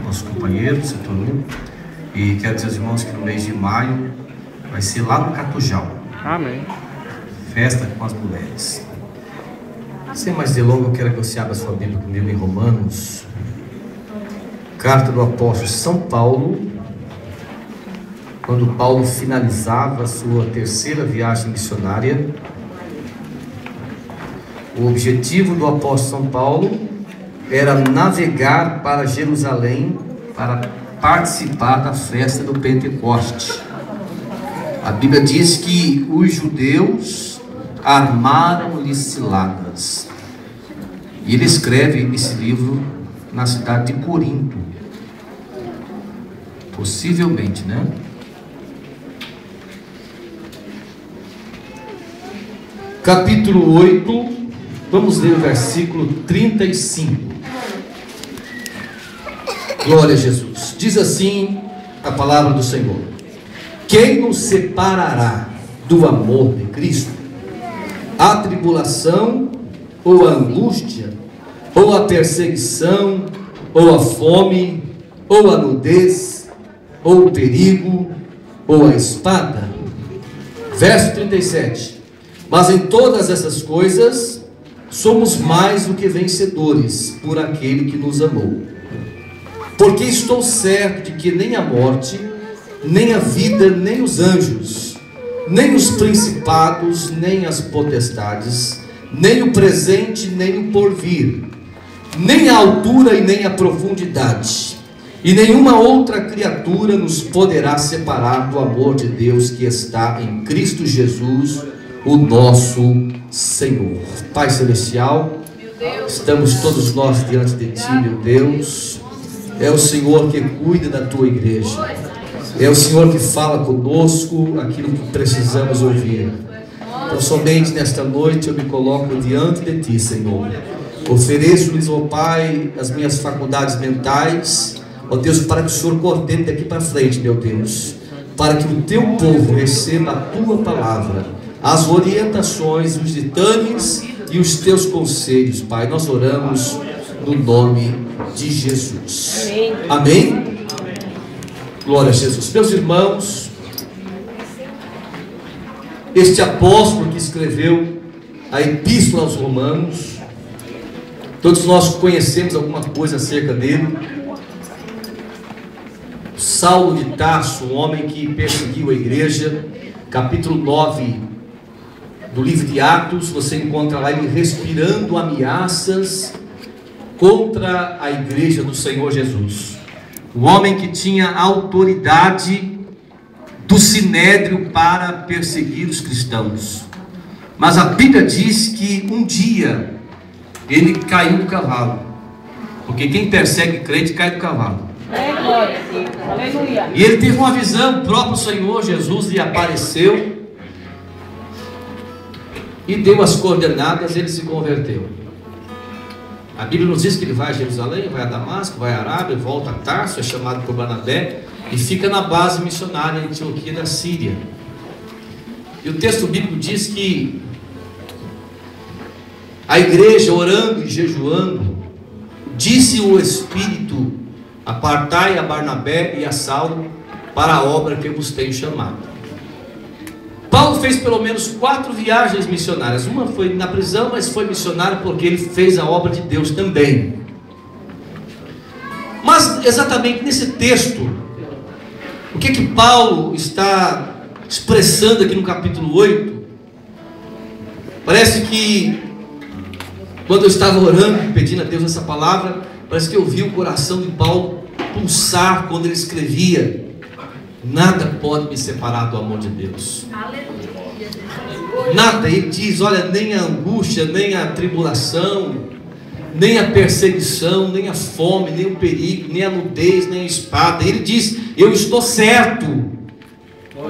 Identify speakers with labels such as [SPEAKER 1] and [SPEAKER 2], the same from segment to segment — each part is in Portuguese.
[SPEAKER 1] nosso companheiro, setor 1. E quero dizer aos irmãos que no mês de maio vai ser lá no Catujal.
[SPEAKER 2] Amém.
[SPEAKER 1] Festa com as mulheres. Sem mais delongas, eu quero que você abra sua Bíblia comigo em Romanos. Carta do apóstolo São Paulo, quando Paulo finalizava a sua terceira viagem missionária. O objetivo do apóstolo São Paulo era navegar para Jerusalém para participar da festa do Pentecoste. A Bíblia diz que os judeus armaram-lhe ciladas. E ele escreve esse livro na cidade de Corinto. Possivelmente, né? Capítulo 8, vamos ler o versículo 35. Glória a Jesus. Diz assim a palavra do Senhor: quem nos separará do amor de Cristo? A tribulação, ou a angústia, ou a perseguição, ou a fome, ou a nudez, ou o perigo, ou a espada? Verso 37. Mas em todas essas coisas somos mais do que vencedores por aquele que nos amou. Porque estou certo de que nem a morte, nem a vida, nem os anjos, nem os principados, nem as potestades, nem o presente, nem o porvir, nem a altura e nem a profundidade, e nenhuma outra criatura nos poderá separar do amor de Deus que está em Cristo Jesus, o nosso Senhor. Pai Celestial, estamos todos nós diante de Ti, meu Deus. É o Senhor que cuida da Tua igreja. É o Senhor que fala conosco aquilo que precisamos ouvir. Então somente nesta noite eu me coloco diante de Ti, Senhor. Ofereço-lhes, ó Pai, as minhas faculdades mentais, ó Deus, para que o Senhor coordene daqui para frente, meu Deus, para que o Teu povo receba a Tua palavra, as orientações, os ditames e os Teus conselhos, Pai. Nós oramos no nome de Jesus. Amém? Glória a Jesus. Meus irmãos, este apóstolo que escreveu a epístola aos Romanos, todos nós conhecemos alguma coisa acerca dele. Saulo de Tarso, um homem que perseguiu a igreja. Capítulo 9 do livro de Atos, você encontra lá ele respirando ameaças contra a igreja do Senhor Jesus. Um homem que tinha autoridade do sinédrio para perseguir os cristãos. Mas a Bíblia diz que um dia ele caiu do cavalo, porque quem persegue crente cai do cavalo. E ele teve uma visão, o próprio Senhor Jesus lhe apareceu e deu as coordenadas, ele se converteu. A Bíblia nos diz que ele vai a Jerusalém, vai a Damasco, vai a Arábia, volta a Tarso, é chamado por Barnabé e fica na base missionária em Antioquia da Síria. E o texto bíblico diz que a igreja, orando e jejuando, disse o Espírito: apartai a Barnabé e a Saulo para a obra que eu vos tenho chamado. Paulo fez pelo menos 4 viagens missionárias. Uma foi na prisão, mas foi missionária porque ele fez a obra de Deus também. Mas exatamente nesse texto, o que Paulo está expressando aqui no capítulo 8? Parece que quando eu estava orando, pedindo a Deus essa palavra, parece que eu vi o coração de Paulo pulsar quando ele escrevia: nada pode me separar do amor de Deus. Nada, ele diz, olha, nem a angústia, nem a tribulação, nem a perseguição, nem a fome, nem o perigo, nem a nudez, nem a espada. Ele diz: eu estou certo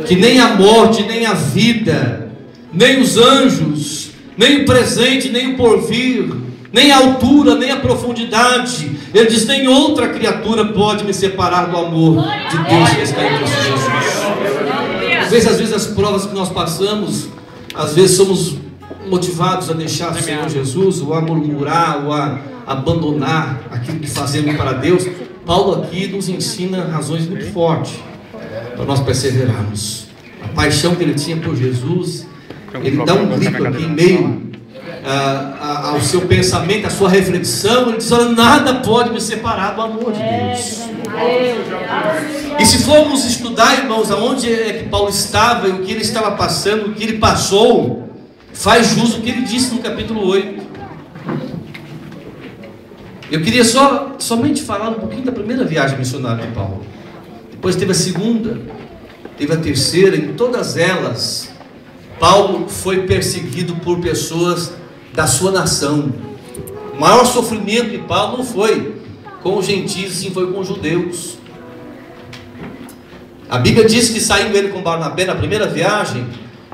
[SPEAKER 1] que nem a morte, nem a vida, nem os anjos, nem o presente, nem o porvir, nem a altura, nem a profundidade, ele diz, nem outra criatura pode me separar do amor de Deus que está em Cristo Jesus. Às vezes as provas que nós passamos, às vezes somos motivados a deixar o Senhor Jesus, ou a murmurar, ou a abandonar aquilo que fazemos para Deus, Paulo aqui nos ensina razões muito fortes para nós perseverarmos. A paixão que ele tinha por Jesus, ele dá um grito aqui em meio ao seu pensamento, à sua reflexão. Ele diz: olha, nada pode me separar do amor de Deus. E se formos estudar, irmãos, aonde é que Paulo estava e o que ele estava passando, o que ele passou, faz jus o que ele disse no capítulo 8. Eu queria somente falar um pouquinho da primeira viagem missionária de Paulo. Depois teve a segunda, teve a terceira. Em todas elas, Paulo foi perseguido por pessoas da sua nação. O maior sofrimento de Paulo não foi com os gentios, sim, foi com os judeus. A Bíblia diz que, saindo ele com Barnabé na primeira viagem,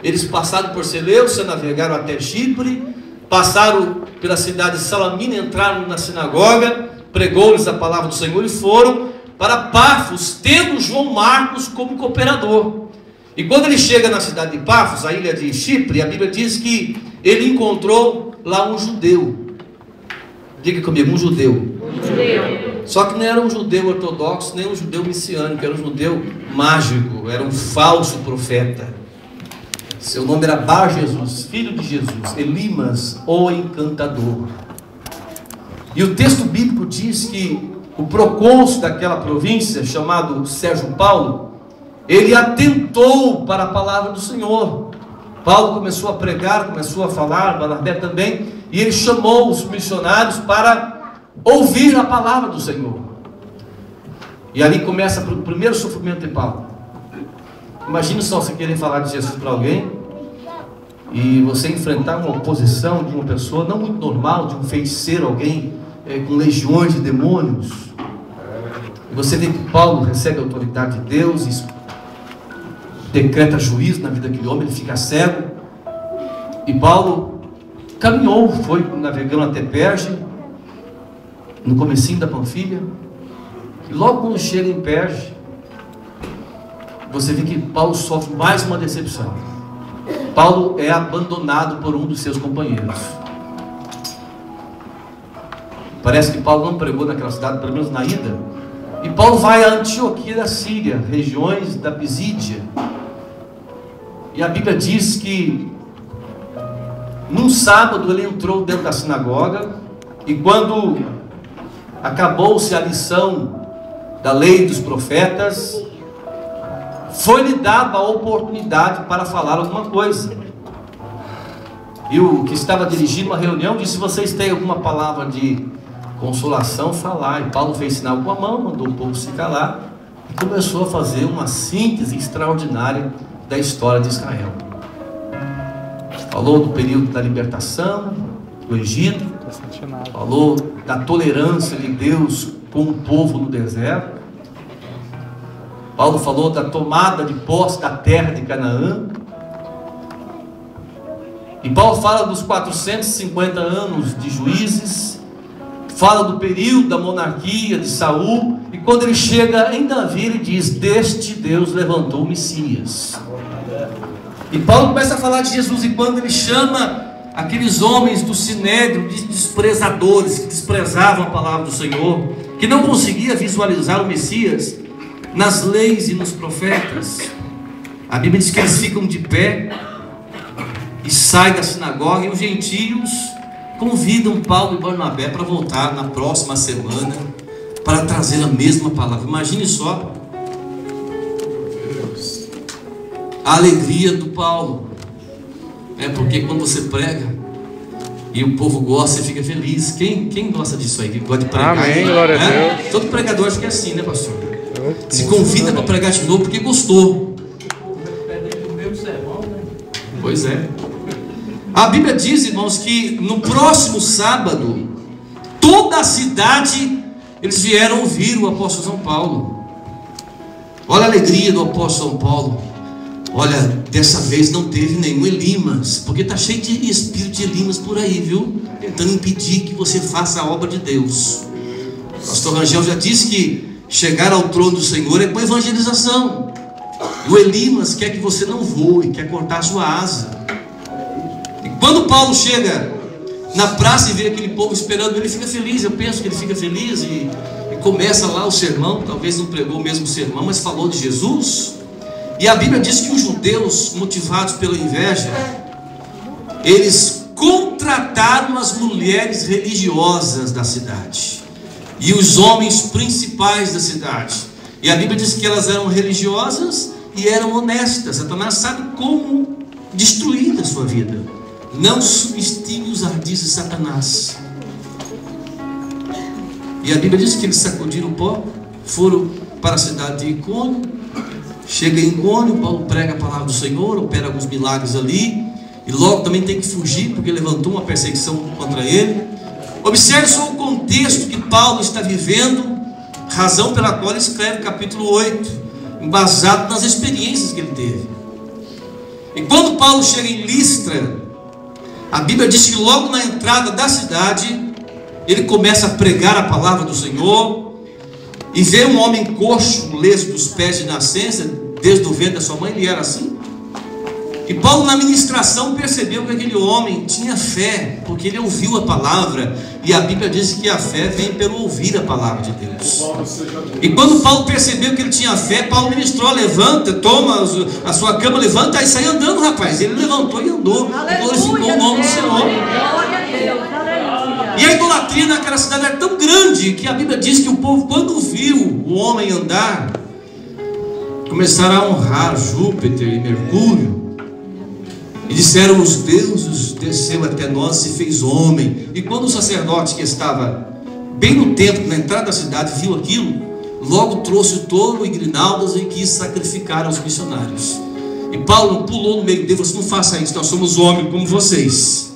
[SPEAKER 1] eles passaram por Seleucia, navegaram até Chipre, passaram pela cidade de Salamina, entraram na sinagoga, pregou-lhes a palavra do Senhor e foram para Pafos, tendo João Marcos como cooperador. E quando ele chega na cidade de Pafos, a ilha de Chipre, a Bíblia diz que ele encontrou lá um judeu. Diga comigo, um judeu. Só que não era um judeu ortodoxo, nem um judeu messiânico, era um judeu mágico, era um falso profeta. Seu nome era Bar Jesus, filho de Jesus, Elimas, o encantador. E o texto bíblico diz que o procônsul daquela província, chamado Sérgio Paulo, ele atentou para a palavra do Senhor. Paulo começou a pregar, começou a falar, Barnabé também, e ele chamou os missionários para ouvir a palavra do Senhor. E ali começa o primeiro sofrimento de Paulo. Imagine só você querer falar de Jesus para alguém e você enfrentar uma oposição de uma pessoa não muito normal, de um feiticeiro, alguém com legiões de demônios. E você vê que Paulo recebe a autoridade de Deus e decreta juízo na vida daquele homem, ele fica cego. E Paulo caminhou, foi navegando até Perge, no comecinho da Panfilha. E logo quando chega em Perge, você vê que Paulo sofre mais uma decepção. Paulo é abandonado por um dos seus companheiros. Parece que Paulo não pregou naquela cidade, pelo menos na ida. E Paulo vai a Antioquia da Síria, regiões da Pisídia. E a Bíblia diz que num sábado ele entrou dentro da sinagoga, e quando acabou-se a lição da lei dos profetas, foi-lhe dada a oportunidade para falar alguma coisa. E o que estava dirigindo uma reunião disse: se vocês têm alguma palavra de consolação, falar. E Paulo fez sinal com a mão, mandou o povo se calar e começou a fazer uma síntese extraordinária da história de Israel. Falou do período da libertação do Egito, falou da tolerância de Deus com o povo no deserto. Paulo falou da tomada de posse da terra de Canaã. E Paulo fala dos 450 anos de Juízes, fala do período da monarquia de Saul, e quando ele chega em Davi, ele diz: deste Deus levantou o Messias. E Paulo começa a falar de Jesus, e quando ele chama aqueles homens do Sinédrio de desprezadores, que desprezavam a palavra do Senhor, que não conseguia visualizar o Messias nas leis e nos profetas, a Bíblia diz que eles ficam de pé e saem da sinagoga, e os gentios convidam Paulo e Barnabé para voltar na próxima semana para trazer a mesma palavra. Imagine só a alegria do Paulo, porque quando você prega e o povo gosta, você fica feliz. Quem gosta disso aí? Que gosta de pregar?
[SPEAKER 2] Amém, glória a Deus.
[SPEAKER 1] Todo pregador acho que é assim, né, pastor? Se convida para pregar de novo porque gostou. Pois é. A Bíblia diz, irmãos, que no próximo sábado, toda a cidade, eles vieram ouvir o apóstolo São Paulo. Olha a alegria do apóstolo São Paulo. Olha, dessa vez não teve nenhum Elimas, porque está cheio de espírito de Elimas por aí, viu? Tentando impedir que você faça a obra de Deus. O pastor Rangel já disse que chegar ao trono do Senhor é com evangelização. O Elimas quer que você não voe, quer cortar a sua asa. E quando Paulo chega na praça e vê aquele povo esperando, ele fica feliz. Eu penso que ele fica feliz. E começa lá o sermão, talvez não pregou o mesmo sermão, mas falou de Jesus. E a Bíblia diz que os judeus, motivados pela inveja, eles contrataram as mulheres religiosas da cidade e os homens principais da cidade. E a Bíblia diz que elas eram religiosas e eram honestas. Satanás sabe como destruir a sua vida. Não subestime os ardis de Satanás. E a Bíblia diz que eles sacudiram o pó, foram para a cidade de Icônio. Chega em Icônio, Paulo prega a palavra do Senhor, opera alguns milagres ali, e logo também tem que fugir, porque levantou uma perseguição contra ele. Observe só o contexto que Paulo está vivendo, razão pela qual ele escreve capítulo 8, embasado nas experiências que ele teve. E quando Paulo chega em Listra, a Bíblia diz que logo na entrada da cidade, ele começa a pregar a palavra do Senhor, e vê um homem coxo, leso dos pés de nascença, desde o ventre da sua mãe, ele era assim. E Paulo, na ministração, percebeu que aquele homem tinha fé, porque ele ouviu a palavra, e a Bíblia diz que a fé vem pelo ouvir a palavra de Deus. E quando Paulo percebeu que ele tinha fé, Paulo ministrou: levanta, toma a sua cama, levanta, aí sai andando, rapaz. Ele levantou e andou, e glorificou o nome do Senhor. E a idolatria naquela cidade era tão grande, que a Bíblia diz que o povo, quando viu o homem andar, começaram a honrar Júpiter e Mercúrio, e disseram: os deuses desceu até nós e se fez homem. E quando o sacerdote, que estava bem no templo, na entrada da cidade, viu aquilo, logo trouxe o touro e grinaldas e quis sacrificar aos missionários. E Paulo pulou no meio deles: não faça isso, nós somos homens como vocês.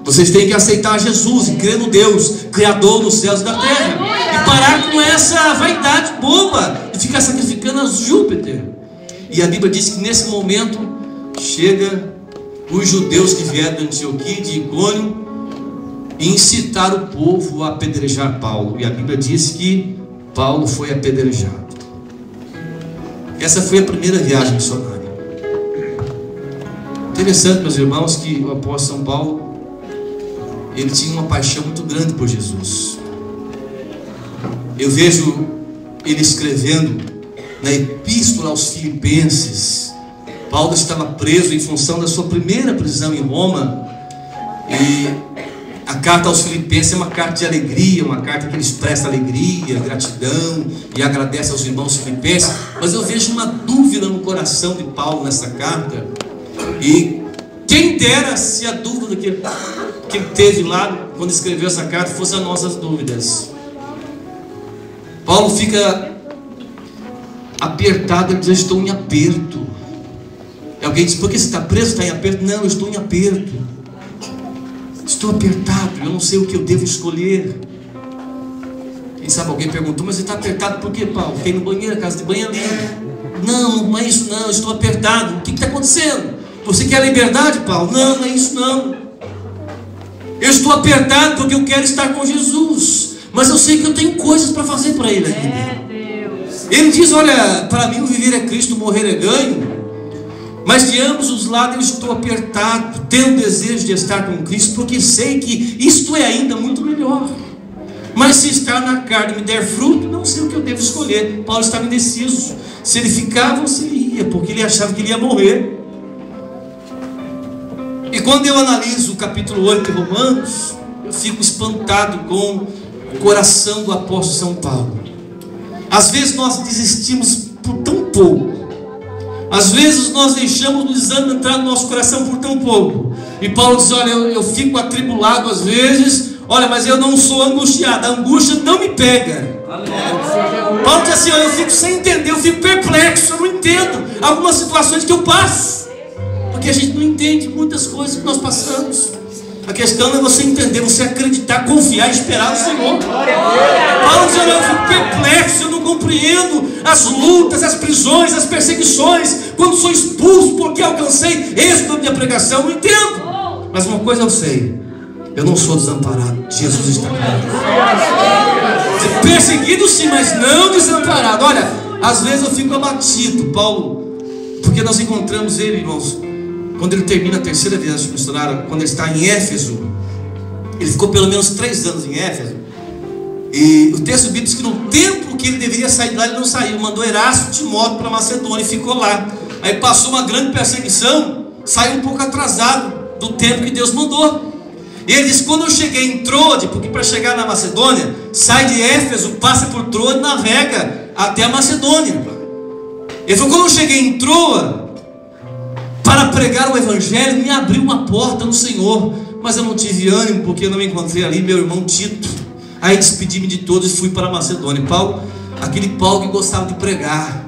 [SPEAKER 1] Vocês têm que aceitar Jesus e crer no Deus Criador dos céus e da terra, e parar com essa vaidade boba de ficar sacrificando a Júpiter. E a Bíblia diz que nesse momento chega os judeus que vieram de Antioquia, de Icônio, e incitaram o povo a apedrejar Paulo. E a Bíblia diz que Paulo foi apedrejado. Essa foi a primeira viagem missionária. Interessante, meus irmãos, que o apóstolo São Paulo, ele tinha uma paixão muito grande por Jesus. Eu vejo ele escrevendo na epístola aos Filipenses. Paulo estava preso em função da sua primeira prisão em Roma, e a carta aos Filipenses é uma carta de alegria, uma carta que ele expressa alegria, gratidão, e agradece aos irmãos filipenses. Mas eu vejo uma dúvida no coração de Paulo nessa carta, e quem dera se a dúvida que ele teve lá quando escreveu essa carta fosse as nossas dúvidas. Paulo fica apertado, ele diz: eu estou em aperto. E alguém diz: por que você está preso? Está em aperto? Não, eu estou em aperto. Estou apertado, eu não sei o que eu devo escolher. Quem sabe alguém perguntou: mas você está apertado por quê, Paulo? Fiquei no banheiro, a casa de banho ali. Não, não é isso não, eu estou apertado. O que está acontecendo? Você quer liberdade, Paulo? Não, não é isso não. Eu estou apertado porque eu quero estar com Jesus, mas eu sei que eu tenho coisas para fazer para Ele ainda. Ele diz: olha, para mim o viver é Cristo, morrer é ganho. Mas de ambos os lados eu estou apertado, tenho desejo de estar com Cristo, porque sei que isto é ainda muito melhor. Mas se estar na carne me der fruto, não sei o que eu devo escolher. Paulo estava indeciso, se ele ficava ou se ele ia, porque ele achava que ele ia morrer. E quando eu analiso o capítulo 8 de Romanos, eu fico espantado com o coração do apóstolo São Paulo. Às vezes nós desistimos por tão pouco. Às vezes nós deixamos o desânimo entrar no nosso coração por tão pouco. E Paulo diz: olha, eu fico atribulado às vezes, olha, mas eu não sou angustiado, a angústia não me pega. Paulo diz assim: olha, eu fico sem entender, eu fico perplexo, eu não entendo algumas situações que eu passo. Porque a gente não entende muitas coisas que nós passamos. A questão é você entender, você acreditar, confiar e esperar no Senhor. Paulo diz: olha, eu fico perplexo, eu não compreendo as lutas, as prisões, as perseguições, quando sou expulso porque alcancei êxito da minha pregação, não entendo. Mas uma coisa eu sei: eu não sou desamparado, Jesus está comigo. Perseguido sim, mas não desamparado. Olha, às vezes eu fico abatido, Paulo, porque nós encontramos ele, irmãos, quando ele termina a terceira viagem missionária, quando ele está em Éfeso. Ele ficou pelo menos 3 anos em Éfeso.
[SPEAKER 2] E o texto bíblico diz que no tempo que ele deveria sair de lá, ele não saiu. Mandou Erasto e Timóteo para Macedônia e ficou lá. Aí passou uma grande perseguição, saiu um pouco atrasado do tempo que Deus mandou. E ele disse: quando eu cheguei em Troade, porque para chegar na Macedônia, sai de Éfeso, passa por Troade, navega até a Macedônia. Ele falou: quando eu cheguei em Troa para pregar o evangelho, me abriu uma porta no Senhor, mas eu não tive ânimo, porque eu não encontrei ali meu irmão Tito. Aí despedi-me de todos e fui para a Macedônia. Paulo, aquele Paulo que gostava de pregar.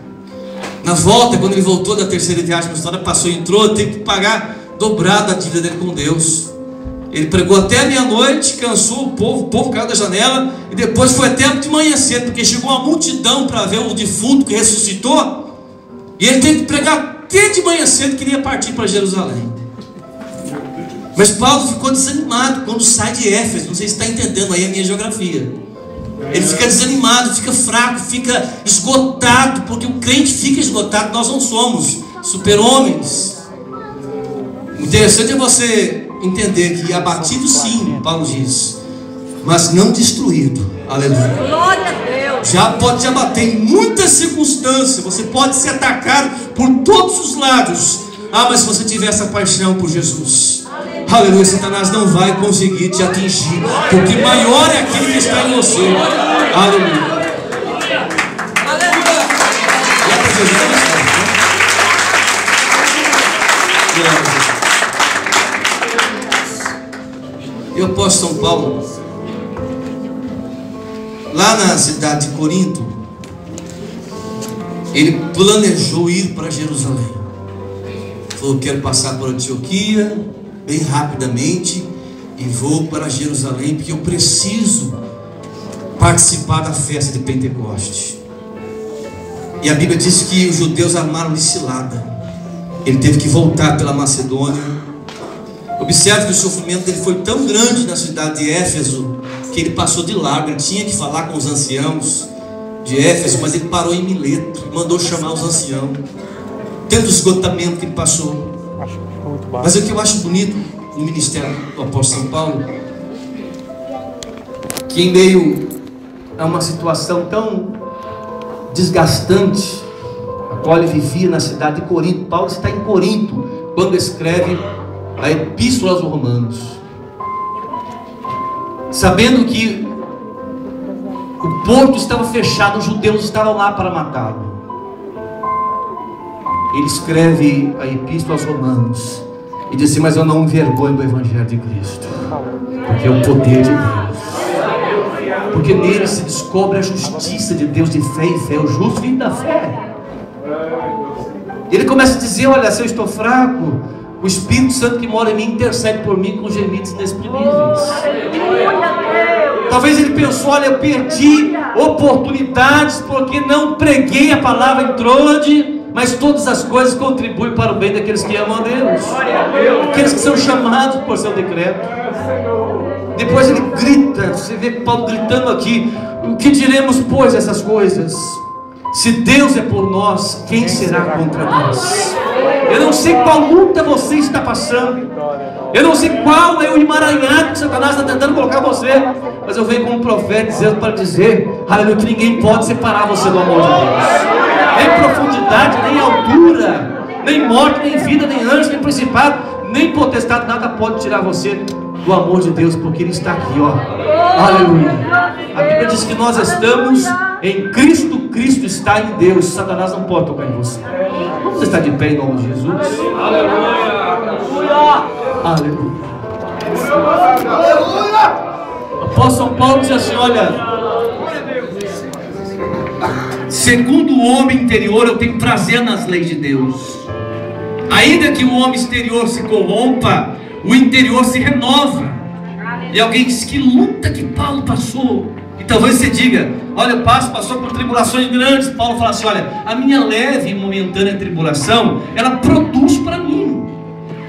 [SPEAKER 2] Na volta, quando ele voltou da terceira viagem, a história passou, entrou, teve que pagar dobrado a dívida dele com Deus. Ele pregou até a meia-noite, cansou o povo caiu da janela, e depois foi até de manhã cedo, porque chegou uma multidão para ver o defunto que ressuscitou, e ele teve que pregar até de manhã cedo, queria partir para Jerusalém. Mas Paulo ficou desanimado quando sai de Éfeso. Não sei se está entendendo aí a minha geografia. Ele fica desanimado, fica fraco, fica esgotado, porque o crente fica esgotado. Nós não somos super-homens. O interessante é você entender que abatido sim, Paulo diz, mas não destruído. Aleluia.
[SPEAKER 3] Glória a Deus.
[SPEAKER 2] Já pode te abater em muitas circunstâncias. Você pode ser atacado por todos os lados. Mas se você tiver essa paixão por Jesus, aleluia, Satanás não vai conseguir te atingir, porque maior é aquele que está em você. Aleluia. E o apóstolo São Paulo, lá na cidade de Corinto, ele planejou ir para Jerusalém. Falou: quero passar por Antioquia bem rapidamente e vou para Jerusalém, porque eu preciso participar da festa de Pentecoste. E a Bíblia diz que os judeus armaram-lhe cilada. Ele teve que voltar pela Macedônia. Observe que o sofrimento dele foi tão grande na cidade de Éfeso, que ele passou de largo. Ele tinha que falar com os anciãos de Éfeso, mas ele parou em Mileto e mandou chamar os anciãos. Tanto esgotamento que ele passou. Mas o que eu acho bonito no ministério do apóstolo São Paulo, que em meio a uma situação tão desgastante, a qual ele vivia na cidade de Corinto. Paulo está em Corinto quando escreve a Epístola aos Romanos, sabendo que o porto estava fechado, os judeus estavam lá para matá-lo. Ele escreve a Epístola aos Romanos e diz assim: mas eu não me envergonho do Evangelho de Cristo, porque é o poder de Deus, porque nele se descobre a justiça de Deus, de fé em fé. O justo vive da fé. Ele começa a dizer: olha, se eu estou fraco, o Espírito Santo que mora em mim intercede por mim com gemidos inexprimíveis. Talvez ele pensou: olha, eu perdi oportunidades porque não preguei a palavra em Troade, mas todas as coisas contribuem para o bem daqueles que amam a Deus, aqueles que são chamados por seu decreto. Depois ele grita, você vê Paulo gritando aqui: o que diremos, pois, essas coisas? Se Deus é por nós, quem será contra nós? Eu não sei qual luta você está passando, eu não sei qual é o emaranhado que Satanás está tentando colocar você, mas eu venho como um profeta dizendo para dizer, aleluia, que ninguém pode separar você do amor de Deus. Nem profundidade, nem altura, nem morte, nem vida, nem anjo, nem principado, nem potestade, nada pode tirar você do amor de Deus, porque Ele está aqui, ó. Aleluia. A Bíblia diz que nós estamos em Cristo, Cristo está em Deus. Satanás não pode tocar em você. Vamos estar de pé em nome de Jesus. Aleluia. O apóstolo São Paulo diz assim: olha, segundo o homem interior, eu tenho prazer nas leis de Deus. Ainda que o homem exterior se corrompa, o interior se renova. E alguém diz: que luta que Paulo passou. E talvez você diga: olha, Paulo passou por tribulações grandes. Paulo fala assim: olha, a minha leve e momentânea tribulação, ela produz para mim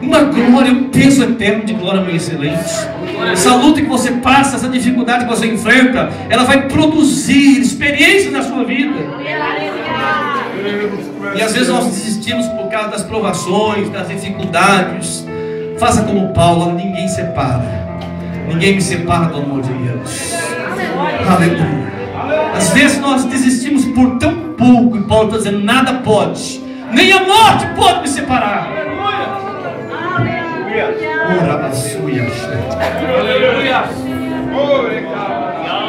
[SPEAKER 2] uma glória, um peso eterno de glória muito excelente. Essa luta que você passa, essa dificuldade que você enfrenta, ela vai produzir experiências na sua vida. E às vezes nós desistimos por causa das provações, das dificuldades. Faça como Paulo: ninguém separa, ninguém me separa do amor de Deus. Aleluia. Às vezes nós desistimos por tão pouco, e Paulo está dizendo: nada pode, nem a morte pode me separar.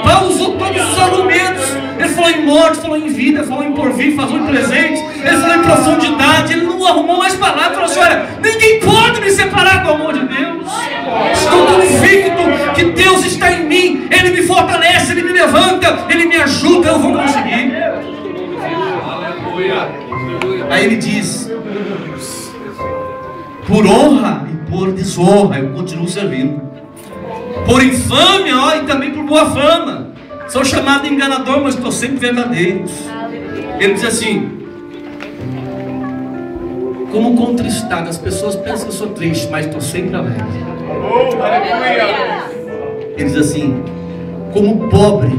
[SPEAKER 2] Paulo usou todos os argumentos. Ele falou em morte, falou em vida, falou em porvir, falou em presente, ele falou em profundidade. Ele não arrumou mais palavras. Falou assim: olha, ninguém pode me separar do amor de Deus. Estou convicto que Deus está em mim. Ele me fortalece, Ele me levanta, Ele me ajuda, eu vou conseguir. Aí ele diz: por honra e por desonra eu continuo servindo, por infâmia, ó, e também por boa fama. Sou chamado de enganador, mas estou sempre verdadeiro. Ele diz assim: como contristado, as pessoas pensam que eu sou triste, mas estou sempre alegre. Ele diz assim: como pobre,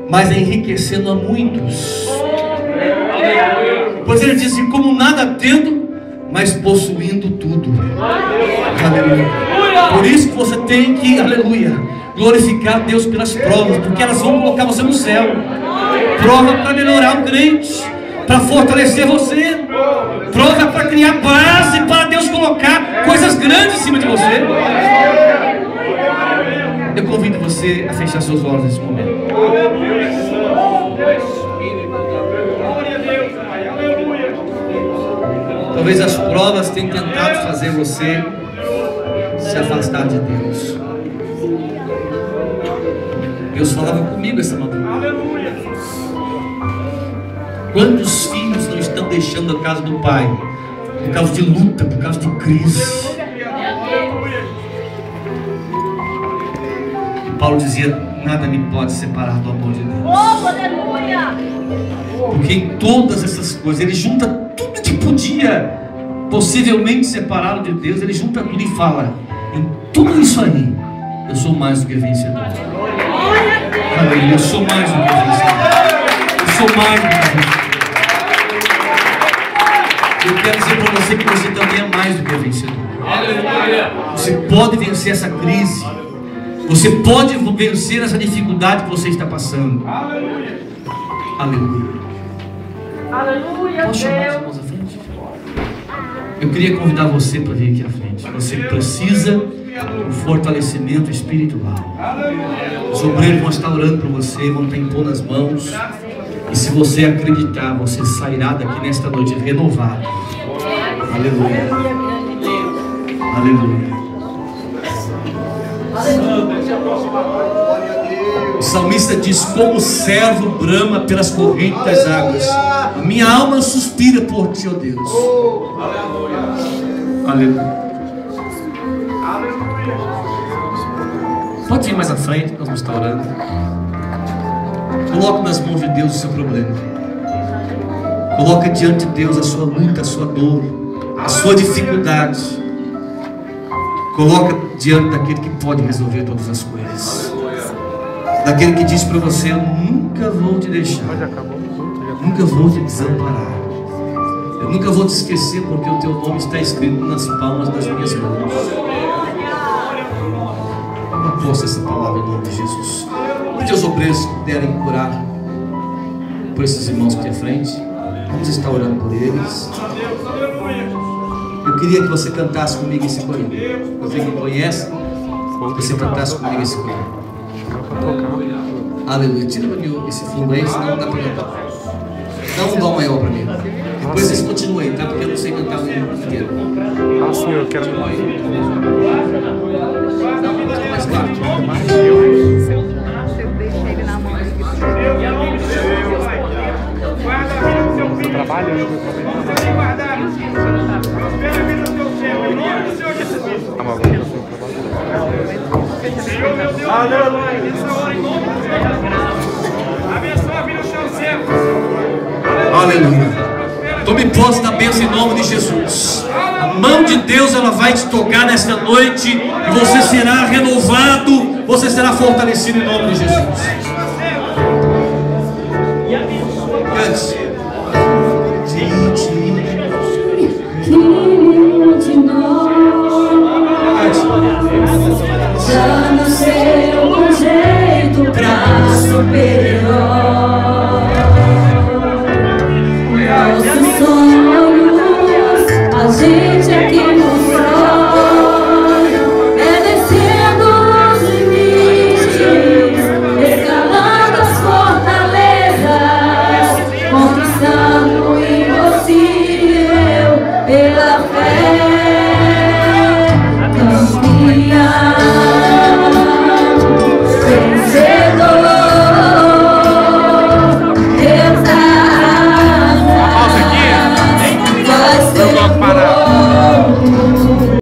[SPEAKER 2] mas enriquecendo a muitos. Pois ele diz assim: como nada tendo, mas possuindo tudo. Aleluia. Por isso que você tem que, aleluia, glorificar Deus pelas provas, porque elas vão colocar você no céu. Prova para melhorar o crente, para fortalecer você, prova para criar base, para Deus colocar coisas grandes em cima de você. Eu convido você a fechar seus olhos nesse momento. Talvez as provas tenham tentado fazer você se afastar de Deus. Deus falava comigo essa madrugada. Quantos filhos não estão deixando a casa do pai por causa de luta, por causa de crise? Paulo dizia: nada me pode separar do amor de Deus. Porque em todas essas coisas ele junta tudo que podia possivelmente separá-lo de Deus. Ele junta tudo e fala: em tudo isso aí eu sou mais do que vencedor. Aleluia, eu sou mais do que vencedor. Eu sou mais do que vencedor. Eu quero dizer para você que você também é mais do que vencedor. Você pode vencer essa crise. Você pode vencer essa dificuldade que você está passando. Aleluia.
[SPEAKER 3] Aleluia.
[SPEAKER 2] Posso chamar os irmãos à frente? Eu queria convidar você para vir aqui à frente. Você precisa de um fortalecimento espiritual. Os obreiros vão estar orando por você, vão estar impondo as mãos. E se você acreditar, você sairá daqui nesta noite renovado. Aleluia. Aleluia. O salmista diz: como o servo brama pelas correntes das águas, minha alma suspira por ti, ó Deus. Aleluia. Pode ir mais à frente, nós vamos estar orando. Coloque nas mãos de Deus o seu problema. Coloque diante de Deus a sua luta, a sua dor, a sua dificuldade. Coloque diante daquele que pode resolver todas as coisas. Daquele que diz para você: eu nunca vou te deixar, nunca vou te desamparar, eu nunca vou te esquecer, porque o teu nome está escrito nas palmas das minhas mãos. Aposta essa palavra em nome de Jesus. Que os obreiros puderem curar por esses irmãos aqui à frente, vamos estar orando por eles. Eu queria que você cantasse comigo esse corinho. Você que conhece, que você cantasse comigo esse corinho. Aleluia. Tira para mim esse fundo aí, senão não dá para cantar. Dá um dó maior para mim. Depois vocês continuem, tá? Porque eu não sei cantar o mundo inteiro.
[SPEAKER 4] Ah, sim, eu quero.
[SPEAKER 2] Mais claro.
[SPEAKER 3] Eu deixei ele na mão de Deus.
[SPEAKER 4] Estou trabalhando. Tá maluco?
[SPEAKER 5] Senhor, meu Deus, aleluia, nessa hora, em nome de Jesus, abençoa a vida do seu servo.
[SPEAKER 2] Aleluia. Tome posse da bênção em nome de Jesus. A mão de Deus, ela vai te tocar nesta noite e você será renovado, você será fortalecido em nome de Jesus. Cante.